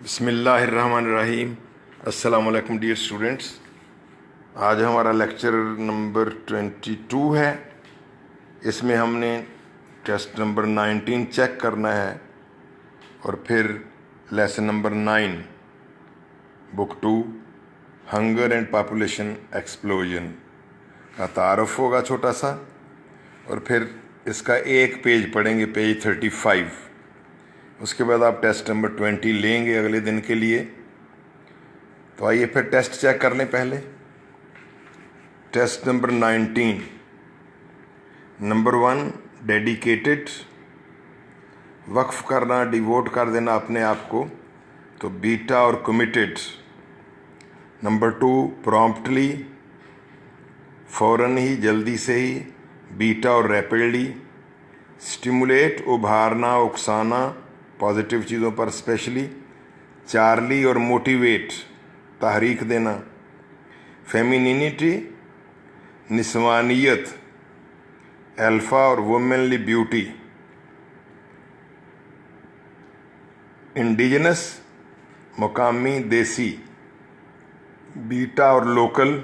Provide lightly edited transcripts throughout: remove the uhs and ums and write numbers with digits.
बिस्मिल्लाहिर्रहमानिर्रहीम। अस्सलाम वालेकुम डियर स्टूडेंट्स। आज हमारा लेक्चर नंबर 22 है। इसमें हमने टेस्ट नंबर 19 चेक करना है और फिर lesson number 9 book 2 hunger and population explosion का तारुफ होगा छोटा सा, और फिर इसका एक पेज पढ़ेंगे, पेज 35। उसके बाद आप टेस्ट नंबर 20 लेंगे अगले दिन के लिए। तो आइए फिर टेस्ट चेक कर लें। पहले टेस्ट नंबर 19, नंबर 1 डेडिकेटेड, वक्फ करना, डिवोट कर देना अपने आप को, तो बीटा और कमिटेड। नंबर 2 प्रॉम्प्टली, फौरन ही, जल्दी से ही, बीटा और रैपिडली। स्टिमुलेट, उभारना, उकसाना, पॉजिटिव चीज़ों पर स्पेशली। चार्ली और मोटिवेट, तहरीक देना। फेमिनिनिटी, निस्वानियत, अल्फा और वुमेनली ब्यूटी। इंडिजिनस, मुकामी, देसी, बीटा और लोकल।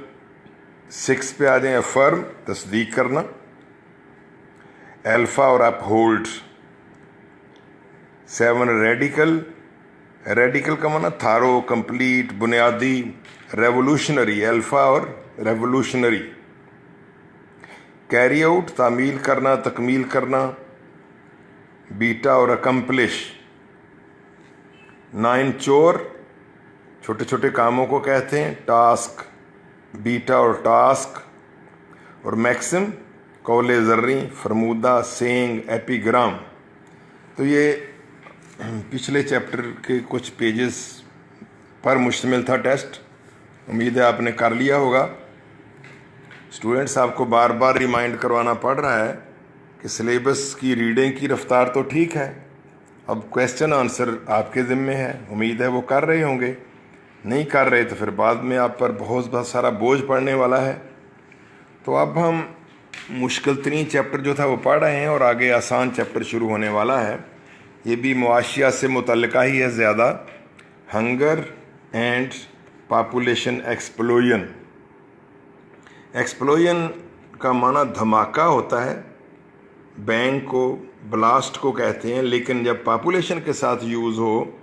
6 पे आ जाए, अफर्म, तस्दीक करना। अल्फा और अपहोल्ड। 7 रेडिकल, रेडिकल का माना थारो, कंप्लीट, बुनियादी, रेवोल्यूशनरी, अल्फा और रेवोल्यूशनरी। कैरी आउट, तामील करना, तकमील करना, बीटा और अकम्पलिश। 9 चोर, छोटे छोटे कामों को कहते हैं, टास्क, बीटा और टास्क। और मैक्सिम, कौले ज़र्री, फरमूदा, सेंग, एपिग्राम। तो ये पिछले चैप्टर के कुछ पेजेस पर मुश्तमिल था टेस्ट। उम्मीद है आपने कर लिया होगा। स्टूडेंट्स, आपको बार बार रिमाइंड करवाना पड़ रहा है कि सिलेबस की रीडिंग की रफ्तार तो ठीक है, अब क्वेश्चन आंसर आपके ज़िम्मे है। उम्मीद है वो कर रहे होंगे। नहीं कर रहे तो फिर बाद में आप पर बहुत सारा बोझ पड़ने वाला है। तो अब हम मुश्किल तरीन चैप्टर जो था वो पढ़ रहे हैं और आगे आसान चैप्टर शुरू होने वाला है। ये भी मुआशिया से मुतल्लिका ही है ज़्यादा। Hunger and population explosion. Explosion का माना धमाका होता है, बैंग को, ब्लास्ट को कहते हैं, लेकिन जब पॉपुलेशन के साथ यूज़ हो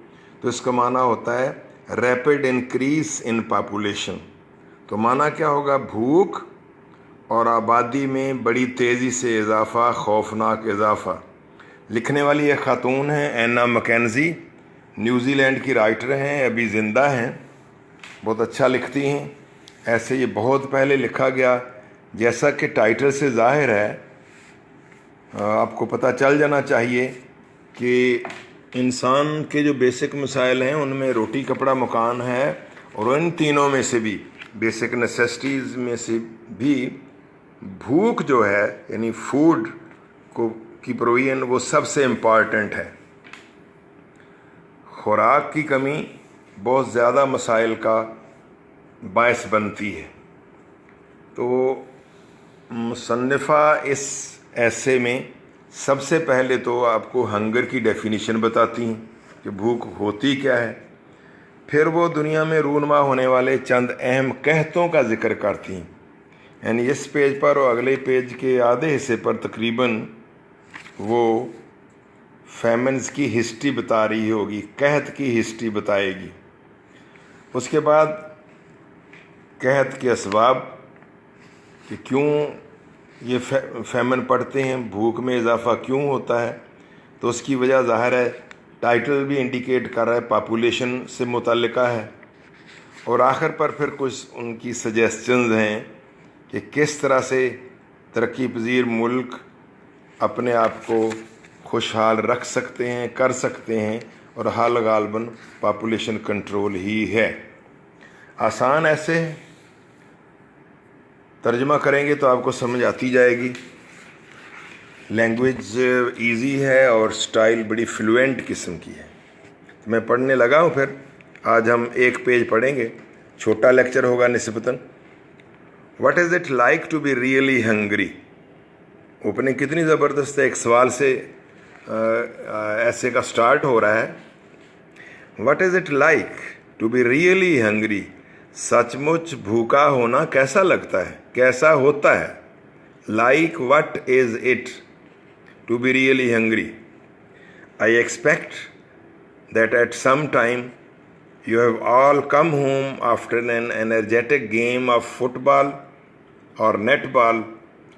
तो इसका माना होता है रैपिड इंक्रीज इन पॉपुलेशन। तो माना क्या होगा? भूख और आबादी में बड़ी तेज़ी से इजाफ़ा, खौफनाक इजाफ़ा। लिखने वाली एक खातून हैं, एना मैकेंजी, न्यूजीलैंड की राइटर हैं, अभी ज़िंदा हैं, बहुत अच्छा लिखती हैं। ऐसे ये बहुत पहले लिखा गया, जैसा कि टाइटल से ज़ाहिर है, आपको पता चल जाना चाहिए कि इंसान के जो बेसिक मसाइल हैं उनमें रोटी, कपड़ा, मकान है, और इन तीनों में से भी, बेसिक नेसेसिटीज़ में से भी, भूख जो है यानी फूड को की प्रोविजन वो सबसे इम्पॉर्टेंट है। खुराक की कमी बहुत ज़्यादा मसाइल का बायस बनती है। तो मुसन्निफ़ा इस ऐसे में सबसे पहले तो आपको हंगर की डेफिनेशन बताती हैं कि भूख होती क्या है। फिर वो दुनिया में रूनमा होने वाले चंद अहम कहतों का जिक्र करती हैं। यानी इस पेज पर और अगले पेज के आधे हिस्से पर तकरीबन वो फैमिन्स की हिस्ट्री बता रही होगी, कहत की हिस्ट्री बताएगी। उसके बाद कहत के असबाब कि क्यों ये फैमिन पड़ते हैं, भूख में इजाफ़ा क्यों होता है, तो उसकी वजह ज़ाहिर है टाइटल भी इंडिकेट कर रहा है, पॉपुलेशन से मुतल्लिका है। और आखिर पर फिर कुछ उनकी सजेशंस हैं कि किस तरह से तरक्की पजीर मुल्क अपने आप को खुशहाल रख सकते हैं, कर सकते हैं, और हाल गालबन पॉपुलेशन कंट्रोल ही है। आसान ऐसे है, तर्जमा करेंगे तो आपको समझ आती जाएगी। लैंग्वेज इजी है और स्टाइल बड़ी फ्लुएंट किस्म की है। तो मैं पढ़ने लगा हूँ। फिर आज हम एक पेज पढ़ेंगे, छोटा लेक्चर होगा निस्बतन। What is it like to be really hungry. Opening कितनी ज़बरदस्त है, एक सवाल से ऐसे का स्टार्ट हो रहा है। What is it like to be really hungry? सचमुच भूखा होना कैसा लगता है, कैसा होता है? Like what is it to be really hungry? I expect that at some time you have all come home after an energetic game of football or netball,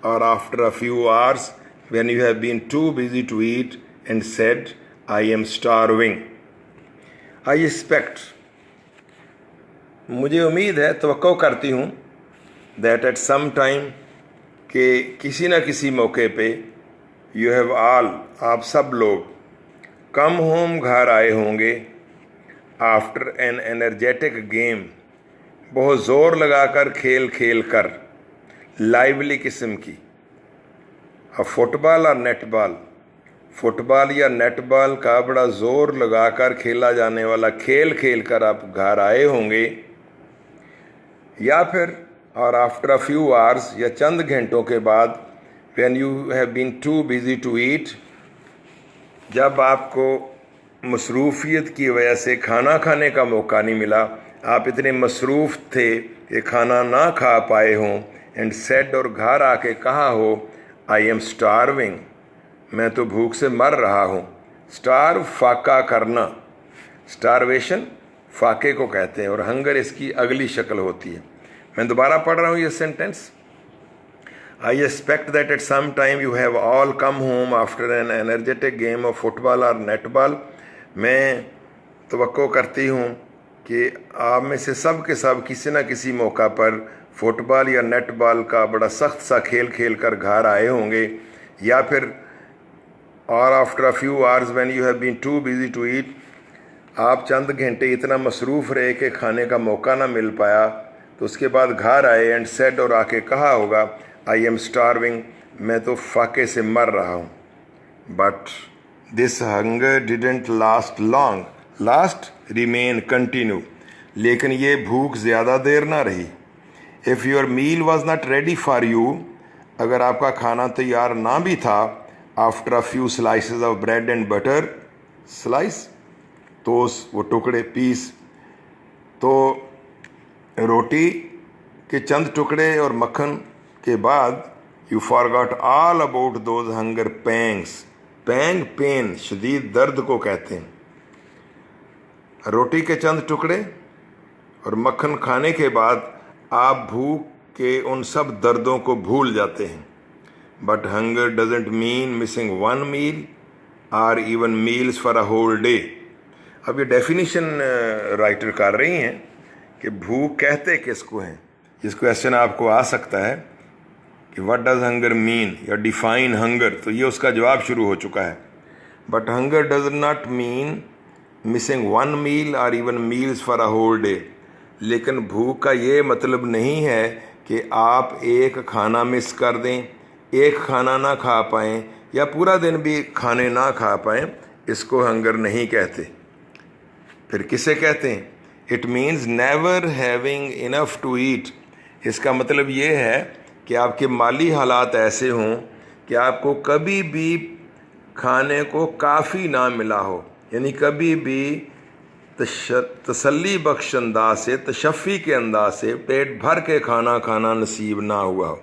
or after a few hours when you have been too busy to eat and said, I am starving. I expect, मुझे उम्मीद है, तवक्को करती हूँ, that at some time, कि किसी न किसी मौके पे you have all, आप सब लोग come home, घर आए होंगे, आफ्टर एन एनर्जेटिक गेम, बहुत ज़ोर लगाकर खेल कर, लाइवली किस्म की, फुटबॉल और नेटबॉल, फुटबॉल या नेटबॉल का बड़ा ज़ोर लगाकर खेला जाने वाला खेल कर आप घर आए होंगे, या फिर और आफ्टर अ फ्यू आवर्स, या चंद घंटों के बाद, when you have been too busy to eat, जब आपको मसरूफियत की वजह से खाना खाने का मौका नहीं मिला, आप इतने मसरूफ़ थे कि खाना ना खा पाए हों, एंड सेड, और घर आके कहा हो, आई एम स्टारविंग, मैं तो भूख से मर रहा हूँ। स्टार्व फाका करना, स्टारवेशन फाके को कहते हैं, और हंगर इसकी अगली शक्ल होती है। मैं दोबारा पढ़ रहा हूँ ये sentence. I expect that at some time you have all come home after an energetic game of football or netball. मैं तवक्को करती हूँ कि आप में से सब के सब किसी न किसी मौका पर फुटबॉल या नेटबॉल का बड़ा सख्त सा खेल कर घर आए होंगे, या फिर और after a few hours when you have been too busy to eat, आप चंद घंटे इतना मसरूफ़ रहे कि खाने का मौका ना मिल पाया, तो उसके बाद घर आए एंड सेड, और आके कहा होगा, आई एम स्टारविंग, मैं तो फाके से मर रहा हूँ। But this hunger didn't last long, last remain continue, लेकिन ये भूख ज़्यादा देर ना रही। If your meal was not ready for you, अगर आपका खाना तैयार ना भी था, after a few slices of bread and butter, slice तो वो टुकड़े, पीस, तो रोटी के चंद टुकड़े और मक्खन के बाद, you forgot all about those hunger pangs, pang pain शदीद दर्द को कहते हैं। रोटी के चंद टुकड़े और मक्खन खाने के बाद आप भूख के उन सब दर्दों को भूल जाते हैं। But hunger doesn't mean missing one meal और even meals for a whole day. अब ये डेफिनेशन राइटर कर रही हैं कि भूख कहते किसको हैं। इस क्वेश्चन आपको आ सकता है कि व्हाट डज हंगर मीन, या डिफाइन हंगर, तो ये उसका जवाब शुरू हो चुका है। But hunger does not mean missing one meal और even meals for a whole day. लेकिन भूख का ये मतलब नहीं है कि आप एक खाना मिस कर दें, एक खाना ना खा पाएँ, या पूरा दिन भी खाने ना खा पाएँ, इसको हंगर नहीं कहते। फिर किसे कहते हैं? It means never having enough to eat. इसका मतलब ये है कि आपके माली हालात ऐसे हों कि आपको कभी भी खाने को काफ़ी ना मिला हो, यानी कभी भी तसल्ली बख्श अंदाज से, तशफ़ी के अंदाज से पेट भर के खाना खाना नसीब ना हुआ हो।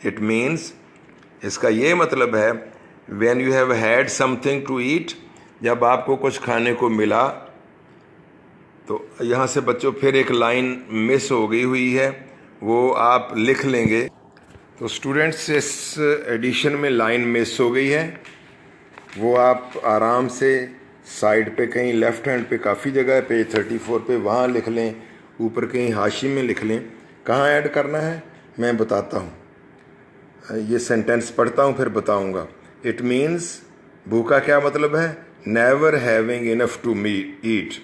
इट मीन्स, इसका ये मतलब है, when you have had something to eat, जब आपको कुछ खाने को मिला। तो यहाँ से बच्चों फिर एक लाइन मिस हो गई हुई है, वो आप लिख लेंगे। तो स्टूडेंट्स, इस एडिशन में लाइन मिस हो गई है, वो आप आराम से साइड पे कहीं लेफ़्ट हैंड पे काफ़ी जगह है, पेज 34 पे, वहाँ लिख लें, ऊपर कहीं हाशी में लिख लें। कहाँ ऐड करना है मैं बताता हूँ, ये सेंटेंस पढ़ता हूँ फिर बताऊँगा। इट मीन्स, भूखा क्या मतलब है? Never having enough to eat,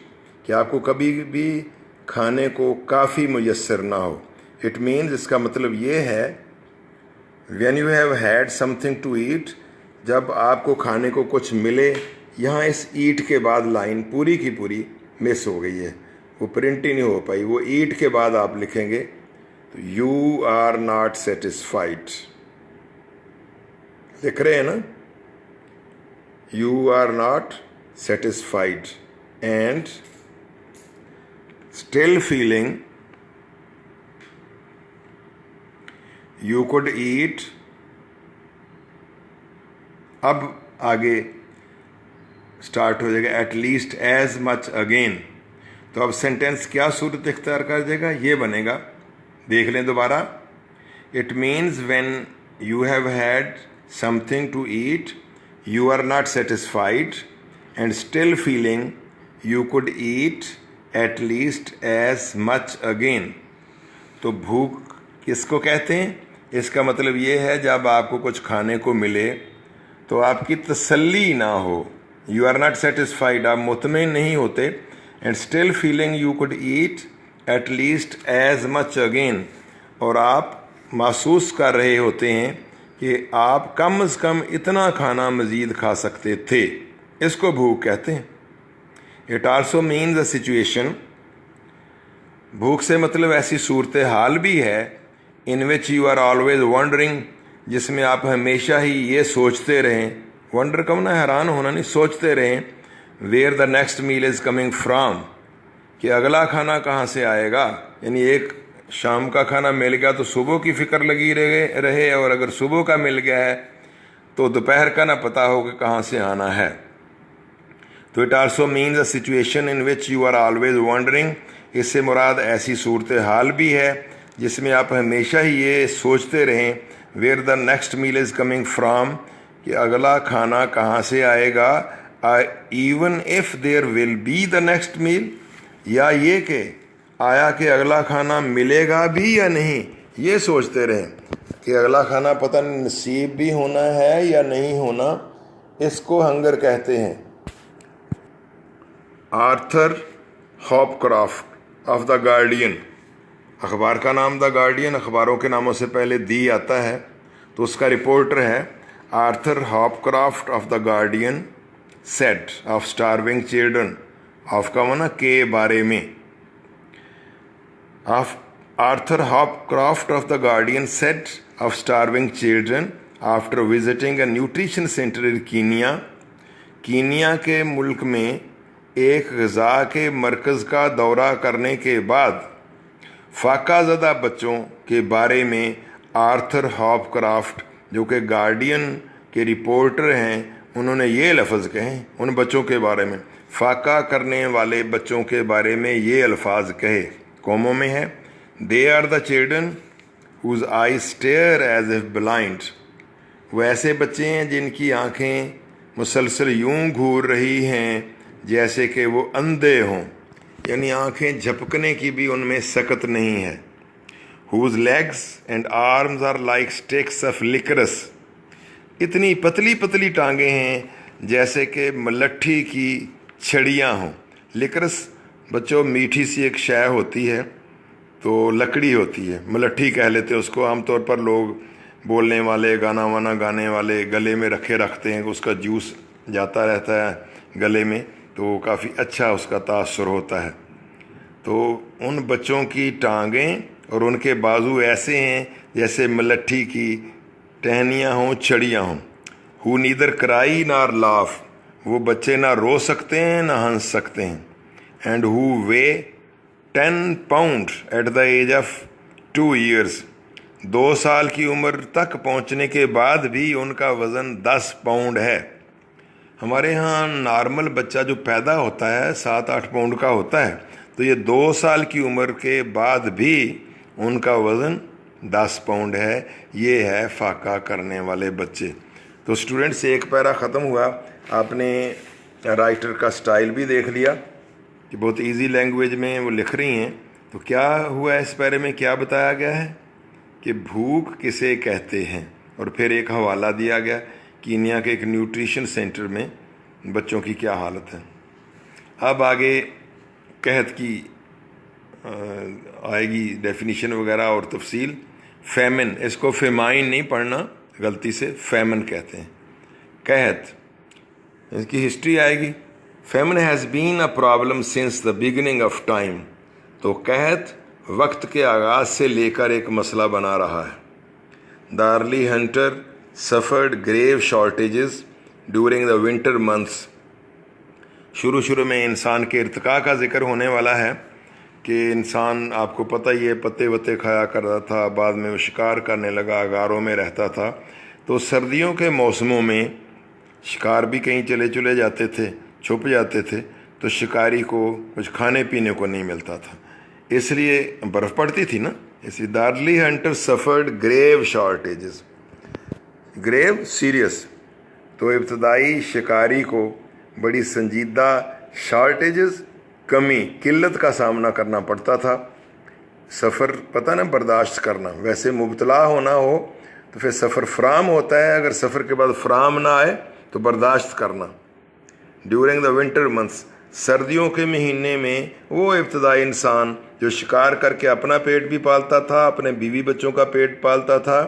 कि आपको कभी भी खाने को काफ़ी मुयस्सर ना हो। इट मीन्स, इसका मतलब ये है, when you have had something to eat, जब आपको खाने को कुछ मिले। यहाँ इस ईट के बाद लाइन पूरी की पूरी मिस हो गई है, वो प्रिंट ही नहीं हो पाई। वो ईट के बाद आप लिखेंगे, तो यू आर नॉट सेटिस्फाइड, लिख रहे हैं ना, you are not satisfied and still feeling you could eat, अब आगे स्टार्ट हो जाएगा at least as much again. तो अब सेंटेंस क्या सूरत इख्तियार कर देगा, ये बनेगा, देख लें दोबारा। It means when you have had something to eat you are not satisfied and still feeling you could eat at least as much again. तो भूख किसको कहते हैं? इसका मतलब ये है जब आपको कुछ खाने को मिले तो आपकी तसल्ली ना हो, यू आर नॉट सेटिस्फाइड, आप मुतमईन नहीं होते, and still feeling you could eat at least as much again, और आप महसूस कर रहे होते हैं कि आप कम से कम इतना खाना मज़ीद खा सकते थे, इसको भूख कहते हैं। It also means a situation, भूख से मतलब ऐसी सूरत हाल भी है, in which you are always wandering, जिसमें आप हमेशा ही ये सोचते रहें, वंडर कम ना हैरान होना नहीं, सोचते रहें, where the next meal is coming from, कि अगला खाना कहाँ से आएगा। यानी एक शाम का खाना मिल गया तो सुबह की फिक्र लगी रहे, और अगर सुबह का मिल गया है तो दोपहर का ना पता हो कि कहाँ से आना है। तो it also means a situation in which you are always wondering, इससे मुराद ऐसी सूरत हाल भी है जिसमें आप हमेशा ही ये सोचते रहें, where the next meal is coming from, कि अगला खाना कहाँ से आएगा, even if there will be the next meal, या ये कि आया कि अगला खाना मिलेगा भी या नहीं, ये सोचते रहें कि अगला खाना पता नहीं नसीब भी होना है या नहीं होना, इसको हंगर कहते हैं। Arthur Hopcraft of the guardian, अखबार का नाम द गार्डियन, अखबारों के नामों से पहले दी आता है, तो उसका रिपोर्टर है Arthur Hopcraft of the Guardian said of starving children, of का माना के बारे में, of Arthur Hopcraft of the Guardian said of starving children after visiting a nutrition centre in Kenya, Kenya के मुल्क में एक ग़िज़ा के मरकज़ का दौरा करने के बाद फाकाज़दा बच्चों के बारे में आर्थर हॉपक्राफ्ट, जो कि गार्डियन के रिपोर्टर हैं, उन्होंने ये लफ्ज़ कहे उन बच्चों के बारे में, फाका करने वाले बच्चों के बारे में ये अल्फाज कहे, कौमों में है, they are the children whose I stare as if blind, वो ऐसे बच्चे हैं जिनकी आँखें मुसलसल यूं घूर रही हैं जैसे कि वो अंधे हों, यानी आँखें झपकने की भी उनमें सकत नहीं है। Whose legs and arms are like sticks of liquorice, इतनी पतली पतली टांगें हैं जैसे कि मलट्ठी की छड़ियाँ हों। लिकरस बच्चों मीठी सी एक शय होती है, तो लकड़ी होती है, मलट्ठी कह लेते हैं उसको, आमतौर पर लोग बोलने वाले, गाना वाना गाने वाले गले में रखते हैं, उसका जूस जाता रहता है गले में, तो काफ़ी अच्छा उसका तासुर होता है। तो उन बच्चों की टांगें और उनके बाजू ऐसे हैं जैसे मलट्ठी की टहनियाँ हों, छड़ियाँ हों। हु नीदर क्राई नार लाफ, वो बच्चे ना रो सकते हैं ना हंस सकते हैं। And who weigh 10 pound at the age of 2 years, 2 साल की उम्र तक पहुंचने के बाद भी उनका वज़न 10 पाउंड है। हमारे यहाँ नॉर्मल बच्चा जो पैदा होता है 7-8 पाउंड का होता है, तो ये 2 साल की उम्र के बाद भी उनका वज़न 10 पाउंड है। ये है फाका करने वाले बच्चे। तो स्टूडेंट्स, एक पैरा ख़त्म हुआ, आपने राइटर का स्टाइल भी देख लिया कि बहुत इजी लैंग्वेज में वो लिख रही हैं। तो क्या हुआ इस पैरे में, क्या बताया गया है कि भूख किसे कहते हैं, और फिर एक हवाला दिया गया कीनिया के एक न्यूट्रिशन सेंटर में बच्चों की क्या हालत है। अब आगे कहत की आएगी डेफिनीशन वगैरह और तफसील। फैमिन, इसको फेमाइन नहीं पढ़ना, गलती से फैमिन कहते हैं। कहत, इसकी हिस्ट्री आएगी। Famine has been a problem since the beginning of time, तो कहत वक्त के आगाज़ से लेकर एक मसला बना रहा है। The early hunter suffered grave shortages during the winter months, शुरू में इंसान के इर्तिका का जिक्र होने वाला है कि इंसान आपको पता ही है पत्ते वत्ते खाया करता था, बाद में वो शिकार करने लगा, गारों में रहता था। तो सर्दियों के मौसमों में शिकार भी कहीं चले जाते थे, छुप जाते थे, तो शिकारी को कुछ खाने पीने को नहीं मिलता था, इसलिए बर्फ़ पड़ती थी ना, इसलिए the early hunter suffered grave shortages. Grave serious, तो इब्तदाई शिकारी को बड़ी संजीदा शॉर्टेजेस कमी किल्लत का सामना करना पड़ता था। सफ़र पता ना बर्दाश्त करना, वैसे मुबतला होना हो तो फिर सफ़र फ़राम होता है, अगर सफ़र के बाद फ़राम ना आए तो बर्दाश्त करना। ड्यूरिंग द विंटर मंथ्स, सर्दियों के महीने में वो इब्तदाई इंसान जो शिकार करके अपना पेट भी पालता था, अपने बीवी बच्चों का पेट पालता था,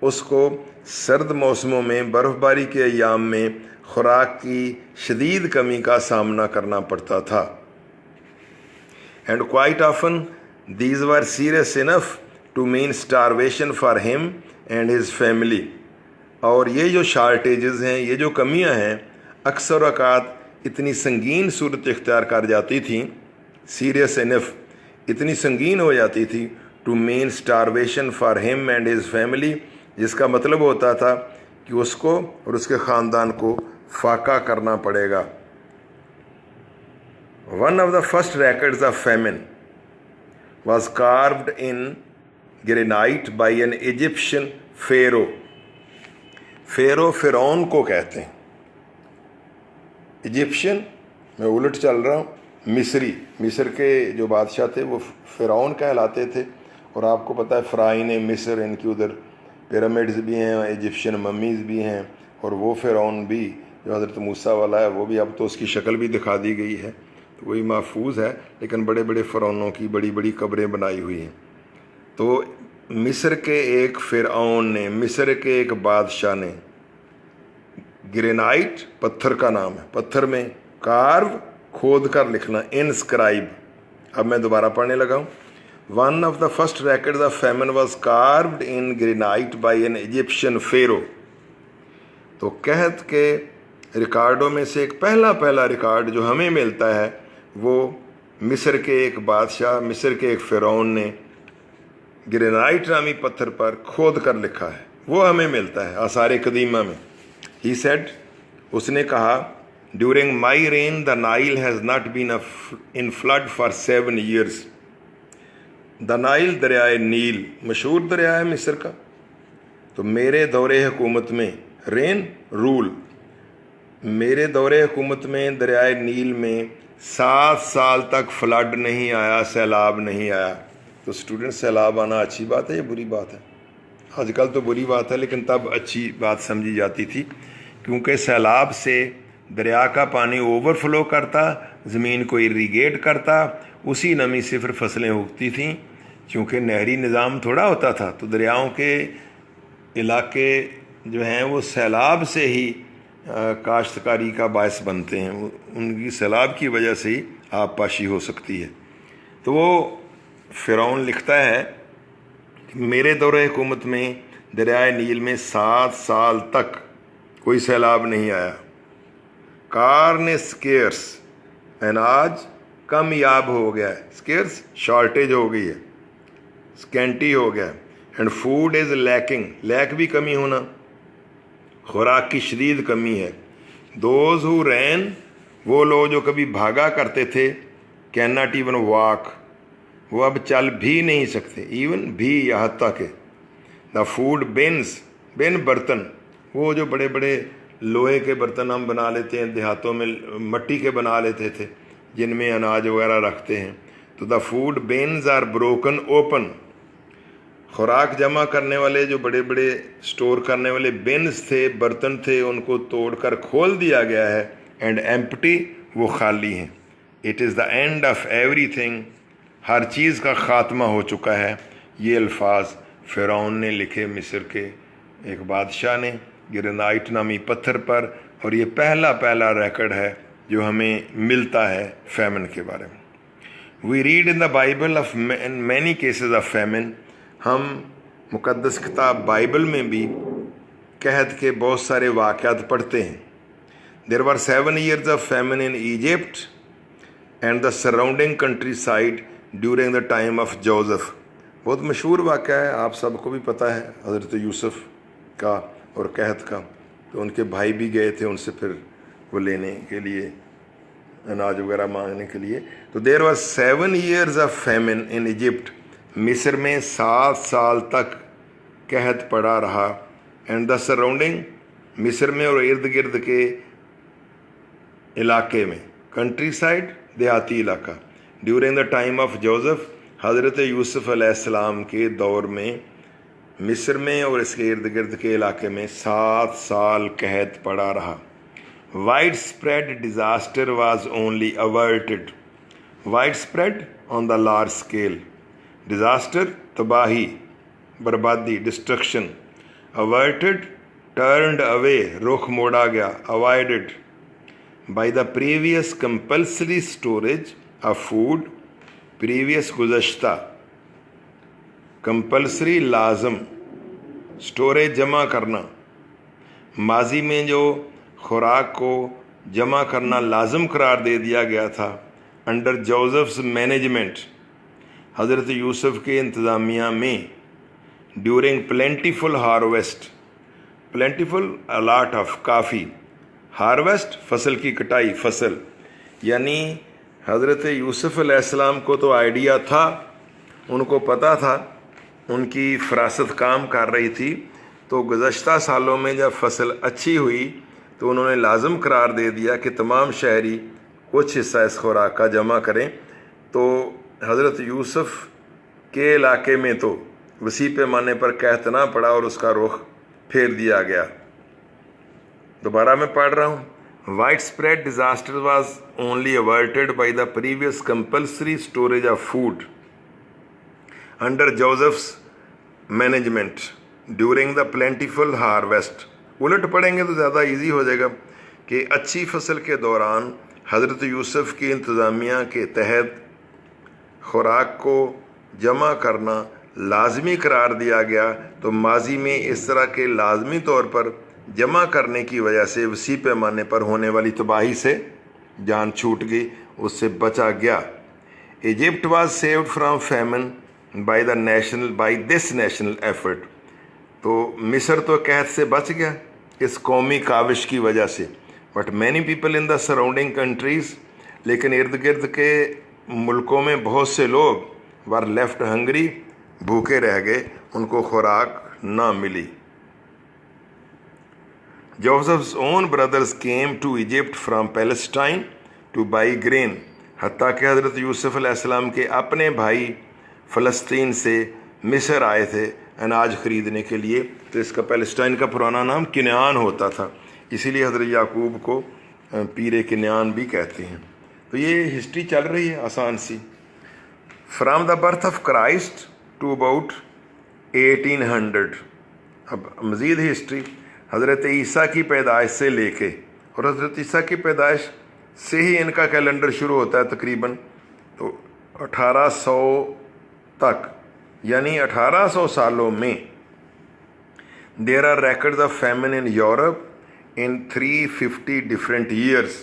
उसको सर्द मौसमों में बर्फ़बारी के अयाम में खुराक की शदीद कमी का सामना करना पड़ता था। And quite often these were serious enough to mean starvation for him and his family. और ये जो शार्टेजेस हैं, ये जो कमियां हैं, अक्सर औक़ात इतनी संगीन सूरत इख्तियार कर जाती थी, सीरियस इनफ, इतनी संगीन हो जाती थी, to mean starvation for him and his family, जिसका मतलब होता था कि उसको और उसके ख़ानदान को फाका करना पड़ेगा। One of the first records of famine was carved in granite by an Egyptian pharaoh। फेरो फ़िरौन को कहते हैं, इजिप्शियन, मैं उलट चल रहा हूँ, मिस्री, मिस्र के जो बादशाह थे वो फ़िरौन कहलाते थे। और आपको पता है फ़राइन मिस्र, इनकी उधर पिरामिड्स भी हैं, इजिप्शियन मम्मीज़ भी हैं, और वो फ़िरौन भी जो हज़रत मूसा वाला है वो भी, अब तो उसकी शक्ल भी दिखा दी गई है, तो वही महफूज है, लेकिन बड़े बड़े फ़िरौनों की बड़ी बड़ी कब्रें बनाई हुई हैं। तो मिस्र के एक फ़िरौन ने, मिस्र के एक बादशाह ने, ग्रेनाइट पत्थर का नाम है, पत्थर में कार्व खोद कर लिखना, इनस्क्राइब। अब मैं दोबारा पढ़ने लगा हूँ। One of the first records of famine was carved in granite by an Egyptian pharaoh। तो कहत के रिकॉर्डों में से एक पहला रिकॉर्ड जो हमें मिलता है वो मिस्र के एक बादशाह, मिस्र के एक फ़िरौन ने ग्रेनाइट नामी पत्थर पर खोद कर लिखा है, वो हमें मिलता है आसार कदीमा में। ही सेड, उसने कहा, during my reign the Nile has not been in flood for 7 years। The Nile, दरियाए नील, मशहूर दरिया है मिस्र का। तो मेरे दौरे हुकूमत में, रेन रूल, मेरे दौरे हुकूमत में दरियाए नील में 7 साल तक फ्लड नहीं आया, सैलाब नहीं आया। तो स्टूडेंट, सैलाब आना अच्छी बात है या बुरी बात है? आजकल तो बुरी बात है, लेकिन तब अच्छी बात समझी जाती थी, क्योंकि सैलाब से दरिया का पानी ओवरफ्लो करता, ज़मीन को इरीगेट करता, उसी नमी से फिर फसलें उगती थीं। क्योंकि नहरी निज़ाम थोड़ा होता था, तो दरियाओं के इलाके जो हैं वो सैलाब से ही काश्तकारी का बायस बनते हैं, उनकी सैलाब की वजह से ही आबपाशी हो सकती है। तो वो फ़िरौन लिखता है कि मेरे दौरे हुकूमत में दरियाए नील में 7 साल तक कोई सैलाब नहीं आया। कार्न स्केर्स, अनाज कमयाब हो गया है, स्केर्स शॉर्टेज हो गई है, स्कैंटी हो गया, and food is lacking, lack भी कमी होना, खुराक की शदीद कमी है। दोज हु रैन, वो लोग जो कभी भागा करते थे, कैन नॉट इवन वॉक, वो अब चल भी नहीं सकते, इवन भी, यहाँ तक है। द फूड बिन्स, बिन बर्तन, वो जो बड़े बड़े लोहे के बर्तन हम बना लेते हैं, देहातों में मट्टी के बना लेते थे जिनमें अनाज वगैरह रखते हैं, तो the food bins are broken open, खुराक जमा करने वाले जो बड़े बड़े स्टोर करने वाले बिन्स थे, बर्तन थे, उनको तोड़कर खोल दिया गया है, एंड एम्प्टी, वो खाली हैं। It is the end of everything, हर चीज़ का ख़ात्मा हो चुका है। ये अल्फाज फ़िरौन ने लिखे मिस्र के एक बादशाह ने ग्रेनाइट नामी पत्थर पर, और ये पहला रिकॉर्ड है जो हमें मिलता है फैमिन के बारे में। We read in the Bible of many cases of famine, हम मुक़द्दस किताब बाइबल में भी कहत के बहुत सारे वाक़यात पढ़ते हैं। There were 7 years of famine in Egypt and the surrounding countryside during the time of Joseph. बहुत मशहूर वाक़या है, आप सबको भी पता है हज़रत यूसुफ का और कहत का। तो उनके भाई भी गए थे उनसे फिर वो लेने के लिए, अनाज वगैरह मांगने के लिए। तो there was 7 years of famine in Egypt. मिस्र में 7 साल तक कहत पड़ा रहा। एंड द सराउंडिंग, मिस्र में और इर्द गिर्द के इलाके में, कंट्री साइड देहाती इलाका। During the time of Joseph, हज़रत यूसुफ अलैहिस्सलाम के दौर में मिस्र में और इसके इर्द गिर्द के इलाके में 7 साल कहत पड़ा रहा। Widespread disaster was only averted. Widespread on the large scale, disaster तबाही, बर्बादी, डिस्ट्रक्शन। अवर्टेड टर्नड अवे, रुख मोड़ा गया, avoided by the previous compulsory storage of food. Previous गुज़श्ता, कंपल्सरी लाजम, स्टोरेज जमा करना, माजी में जो खुराक को जमा करना लाजम करार दे दिया गया था अंडर जोसेफ्स मैनेजमेंट, हज़रत यूसुफ के इंतज़ामिया में। During plentiful harvest, plentiful a lot of, काफ़ी, हार्वेस्ट फसल की कटाई, फसल। यानी हज़रत यूसुफ अलैहिस्सलाम को तो आइडिया था, उनको पता था, उनकी फरासत काम कर रही थी। तो गुज़श्ता सालों में जब फसल अच्छी हुई तो उन्होंने लाजम करार दे दिया कि तमाम शहरी कुछ हिस्सा इस खुराक का जमा करें। तो हज़रत यूसुफ के इलाके में तो वसी पैमाने पर कहत ना पड़ा और उसका रुख फेर दिया गया। दोबारा मैं पढ़ रहा हूँ। Wide spread disaster was only averted bye the previous compulsory storage of food under Joseph's management during the plentiful harvest. उलट पढ़ेंगे तो ज़्यादा इजी हो जाएगा कि अच्छी फसल के दौरान हज़रत यूसुफ की इंतज़ामिया के तहत खुराक को जमा करना लाजमी करार दिया गया। तो माजी में इस तरह के लाजमी तौर पर जमा करने की वजह से वसी पैमाने पर होने वाली तबाही से जान छूट गई, उससे बचा गया। Egypt was saved from famine by this national effort. तो मिस्र तो कहत से बच गया इस कौमी काविश की वजह से। But many people in the surrounding countries, लेकिन इर्द गिर्द के मुल्कों में बहुत से लोग वर लेफ्ट हंगरी, भूखे रह गए, उनको खुराक ना मिली। Joseph's own brothers came to Egypt from Palestine to buy grain. हत्ता कि हज़रत यूसुफ अलैहिस्सलाम के अपने भाई फ़लस्तीन से मिस्र आए थे अनाज ख़रीदने के लिए। तो इसका पैलेस्टाइन का पुराना नाम किन्यान होता था, इसीलिए हज़रत याकूब को पीरे किन्यान भी कहते हैं। तो ये हिस्ट्री चल रही है आसान सी। From the birth of Christ to about 1800। अब मज़ीद हिस्ट्री हज़रत ईसा की पैदाइश से लेके, और हज़रत ईसा की पैदाइश से ही इनका कैलेंडर शुरू होता है तकरीबन, तो 1800 तक, यानी 1800 सालों में there are records of famine in Europe in 350 different years।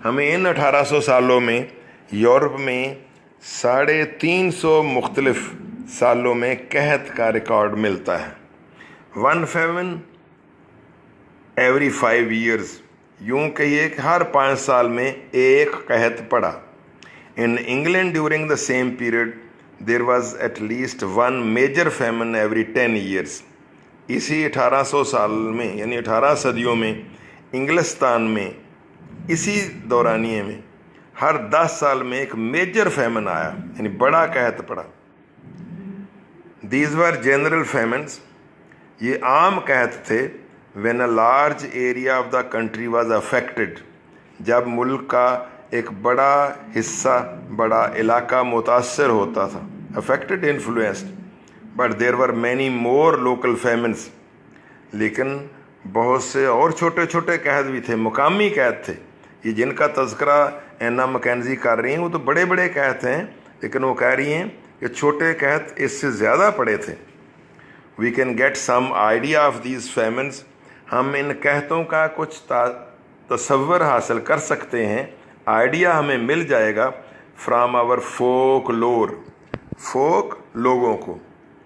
हमें इन 1800 सालों में यूरोप में 350 मुख्तलिफ सालों में कहत का रिकॉर्ड मिलता है। 1 famine every 5 years, यूं कहिए कि हर 5 साल में एक कहत पड़ा। In England during the same period there was at least 1 major famine every 10 years। इसी 1800 साल में, यानी 18 सदियों में इंग्लिस्तान में इसी दौरानिए में हर 10 साल में एक मेजर फैमन आया, यानी बड़ा कहत पड़ा। दीज वर जनरल फैमन्स, ये आम कहत थे। When a large area of the country was affected, जब मुल्क का एक बड़ा हिस्सा, बड़ा इलाका मुतासर होता था, affected, influenced. But there were many more local famines, लेकिन बहुत से और छोटे छोटे कहत भी थे, मुकामी कहत थे। ये जिनका तज़किरा एना मैकेंजी कर रही हैं वो तो बड़े बड़े कहत हैं, लेकिन वो कह रही हैं कि छोटे कहत इससे ज़्यादा पड़े थे। We can get some idea of these famines, हम इन कहतों का कुछ तसव्वुर हासिल कर सकते हैं, आइडिया हमें मिल जाएगा फ्रॉम आवर फोक लोर, फोक लोगों को,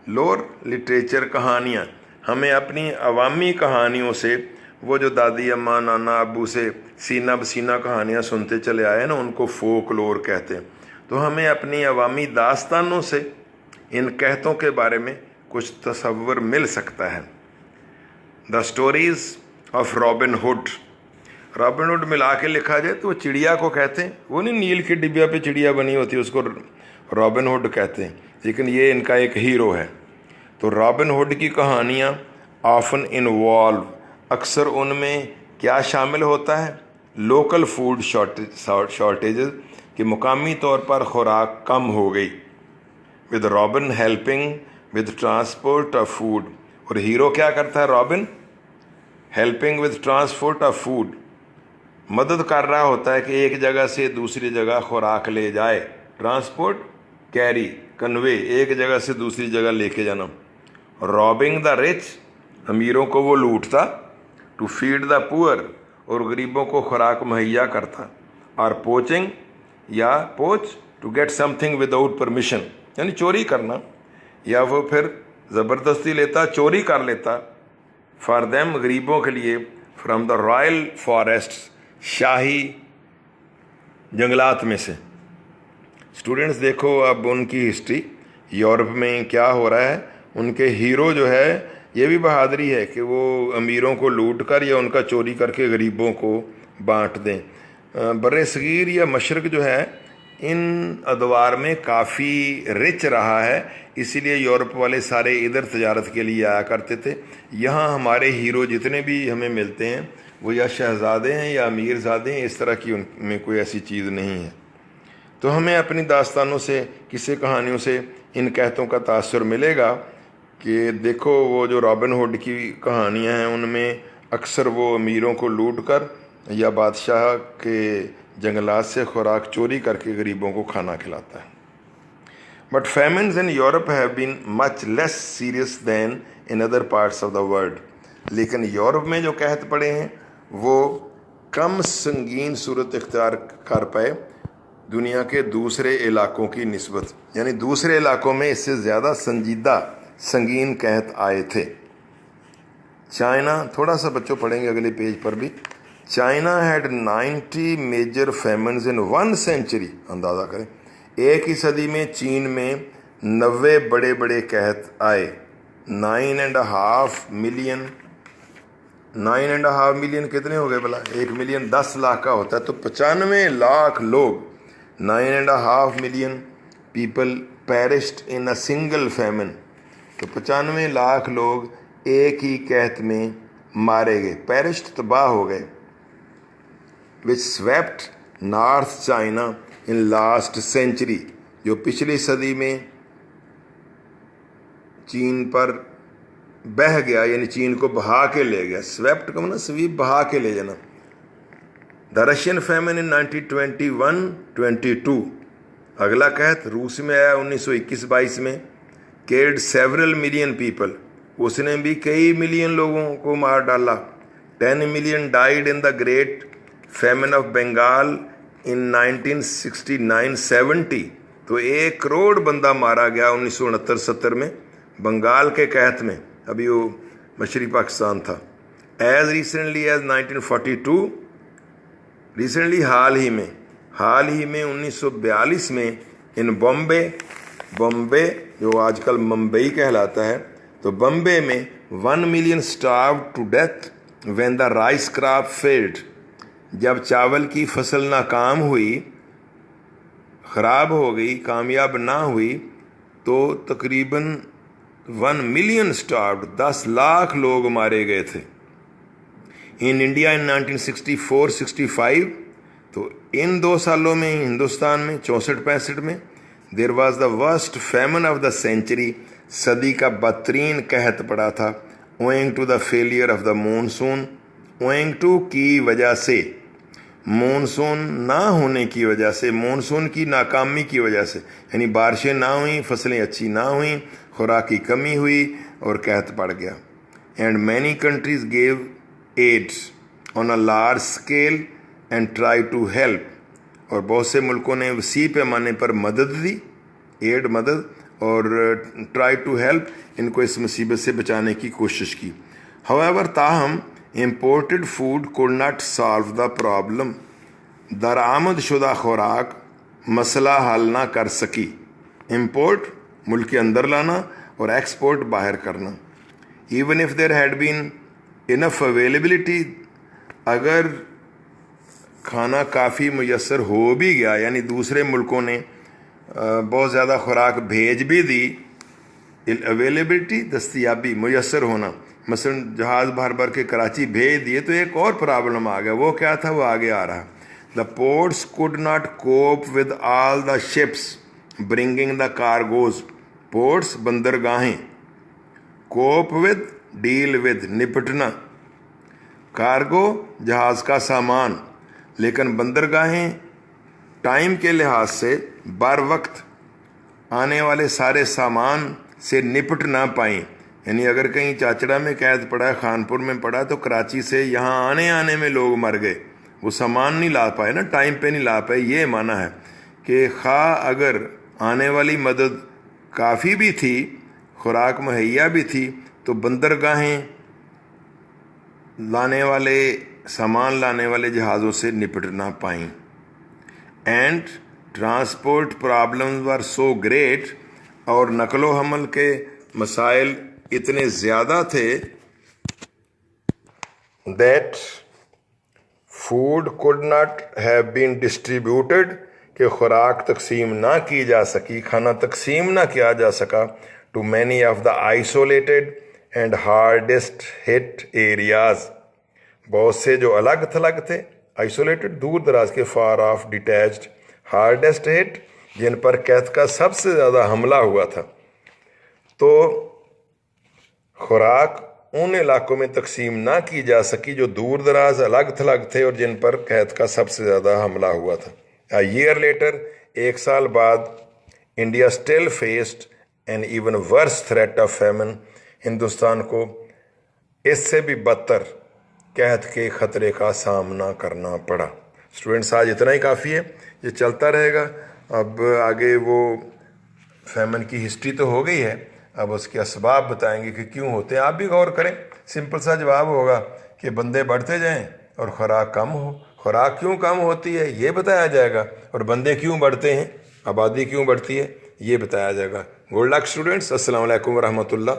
लोर लिटरेचर कहानियाँ, हमें अपनी अवामी कहानियों से, वो जो दादी अम्मा नाना अब्बू से सीना बसीना कहानियाँ सुनते चले आए ना, उनको फोक लोर कहते हैं। तो हमें अपनी अवामी दास्तानों से इन कहतों के बारे में कुछ तसव्वुर मिल सकता है। The stories of robin hood, robin hood मिला के लिखा जाए तो वो चिड़िया को कहते हैं, वो नहीं नील की डिब्बिया पे चिड़िया बनी होती है उसको रॉबिन हुड कहते हैं, लेकिन ये इनका एक हीरो है। तो रॉबिन हुड की कहानियाँ ऑफन इन्वॉल्व, अक्सर उनमें क्या शामिल होता है, लोकल फूड शॉर्टेजेस, कि मुकामी तौर पर खुराक कम हो गई, with robin helping with transport of food, और हीरो क्या करता है robin, helping with transport of food, मदद कर रहा होता है कि एक जगह से दूसरी जगह खुराक ले जाए, ट्रांसपोर्ट कैरी कन्वे, एक जगह से दूसरी जगह लेके जाना। रॉबिंग द रिच, अमीरों को वो लूटता, टू फीड द पुअर, और गरीबों को खुराक मुहैया करता, और पोचिंग या poach to get something without permission, यानी चोरी करना, या वो फिर ज़बरदस्ती लेता, चोरी कर लेता, फॉर देम, गरीबों के लिए, फ्रॉम द रॉयल फॉरेस्ट, शाही जंगलात में से। स्टूडेंट्स देखो अब उनकी हिस्ट्री, यूरोप में क्या हो रहा है, उनके हीरो जो है ये भी बहादुरी है कि वो अमीरों को लूट कर या उनका चोरी करके गरीबों को बांट दें। बर्रे सगीर या मशरक़ जो है इन अदवार में काफ़ी रिच रहा है, इसीलिए यूरोप वाले सारे इधर तजारत के लिए आया करते थे। यहाँ हमारे हीरो जितने भी हमें मिलते हैं वो या शहज़ादे हैं या अमीरज़ादे हैं, इस तरह की उनमें कोई ऐसी चीज़ नहीं है। तो हमें अपनी दास्तानों से, किस्से कहानियों से इन कहतों का तासुर मिलेगा कि देखो वो जो रॉबिन हुड की कहानियाँ हैं उनमें अक्सर वो अमीरों को लूट कर या बादशाह के जंगलात से खुराक चोरी करके गरीबों को खाना खिलाता है। But famines in Europe have been much less serious than in other parts of the world, लेकिन यूरोप में जो कहत पड़े हैं वो कम संगीन सूरत इख्तियार कर पाए दुनिया के दूसरे इलाकों की निस्बत, यानी दूसरे इलाकों में इससे ज़्यादा संजीदा संगीन कहत आए थे। चाइना, थोड़ा सा बच्चों पढ़ेंगे अगले पेज पर भी, China had 90 major famines in 1 century, अंदाज़ा करें एक ही सदी में चीन में 90 बड़े बड़े कहत आए। 9.5 मिलियन, 9.5 मिलियन कितने हो गए भला, 1 मिलियन 10 लाख का होता है, तो 95 लाख लोग, 9.5 million people perished in a single famine, तो 95 लाख लोग एक ही कहत में मारे गए, पेरिश्ड तबाह हो गए। Which swept north China in last century, जो पिछली सदी में चीन पर बह गया, यानी चीन को बहा के ले गया। स्वेप्ट का मतलब स्वीप, बहा के ले जाना। द रशियन फेमिन इन 1921-22, अगला कहत रूस में आया 1921-22 में, केल्ड सेवरल मिलियन पीपल, उसने भी कई मिलियन लोगों को मार डाला। 10 million died in the great famine of Bengal in 1969-70, तो 1 करोड़ बंदा मारा गया 1969-70 में बंगाल के कहत में, अभी वो मशरक़ी पाकिस्तान था। एज रिसेंटली एज 1942, रिसेंटली हाल ही में 1942 में इन बॉम्बे जो आजकल मुंबई कहलाता है, तो बॉम्बे में 1 million starved to death when the rice crop failed, जब चावल की फसल नाकाम हुई, ख़राब हो गई, कामयाब ना हुई, तो तकरीबन 1 मिलियन स्टार्व्ड, 10 लाख लोग मारे गए थे। इन इंडिया इन 1964-65, तो इन 2 सालों में हिंदुस्तान में 64-65 में there was the worst famine of the century, सदी का बदतरीन कहत पड़ा था। Owing to the failure of the monsoon, owing to की वजह से, मानसून ना होने की वजह से, मानसून की नाकामी की वजह से, यानी बारिशें ना हुई, फसलें अच्छी ना हुई, खुराक की कमी हुई और कहत पड़ गया। And many countries gave aids on a large scale and try to help, और बहुत से मुल्कों ने वसी पैमाने पर मदद दी, एड मदद, और ट्राई टू हेल्प, इनको इस मुसीबत से बचाने की कोशिश की। हाउएवर ताहम imported food could not solve the problem. दरामद शुदा खुराक मसला हल ना कर सकी। इम्पोर्ट मुल्क के अंदर लाना और एक्सपोर्ट बाहर करना। Even if there had been enough availability, अगर खाना काफ़ी मुयसर हो भी गया, यानी दूसरे मुल्कों ने बहुत ज़्यादा खुराक भेज भी दी, अवेलेबिलिटी दस्तियाबी मुयसर होना, मसलन जहाज़ भर भर के कराची भेज दिए, तो एक और प्रॉब्लम आ गया। वो क्या था, वो आगे आ रहा। The ports could not cope with all the ships bringing the cargoes. Ports बंदरगाहें, कोप विद डील विद निपटना, कार्गो जहाज़ का सामान, लेकिन बंदरगाहें टाइम के लिहाज से बर वक्त आने वाले सारे सामान से निपट ना पाई। यानी अगर कहीं चाचड़ा में कैद पड़ा है, खानपुर में पड़ा, तो कराची से यहाँ आने में लोग मर गए, वो सामान नहीं ला पाए ना, टाइम पे नहीं ला पाए। ये माना है कि खा अगर आने वाली मदद काफ़ी भी थी, खुराक मुहैया भी थी, तो बंदरगाहें लाने वाले सामान लाने वाले जहाज़ों से निपट ना पाई। And transport problems were so great, और नकलो हमल के मसाइल इतने ज़्यादा थे, that food could not have been distributed, कि खुराक तकसीम ना की जा सकी, खाना तकसीम ना किया जा सका, to many of the isolated and hardest hit areas. बहुत से जो अलग थलग थे, आइसोलेटेड दूर दराज के, फार ऑफ डिटैच्ड, हार्डेस्ट हिट जिन पर कैद का सबसे ज़्यादा हमला हुआ था। तो खुराक उन इलाकों में तकसीम ना की जा सकी जो दूर दराज अलग थलग थे और जिन पर कैद का सबसे ज़्यादा हमला हुआ था। अ ईयर लेटर, एक साल बाद, India still faced an even worse threat of famine. Hindustan को इससे भी बदतर कैद के ख़तरे का सामना करना पड़ा। स्टूडेंट्स, आज इतना ही काफ़ी है, ये चलता रहेगा। अब आगे वो फैमिन की हिस्ट्री तो हो गई है, अब उसके असबाब बताएंगे कि क्यों होते हैं। आप भी गौर करें, सिंपल सा जवाब होगा कि बंदे बढ़ते जाएं और खुराक कम हो। खुराक क्यों कम होती है ये बताया जाएगा, और बंदे क्यों बढ़ते हैं, आबादी क्यों बढ़ती है ये बताया जाएगा। गुड लक स्टूडेंट्स, अस्सलाम वालेकुम रहमतुल्लाह।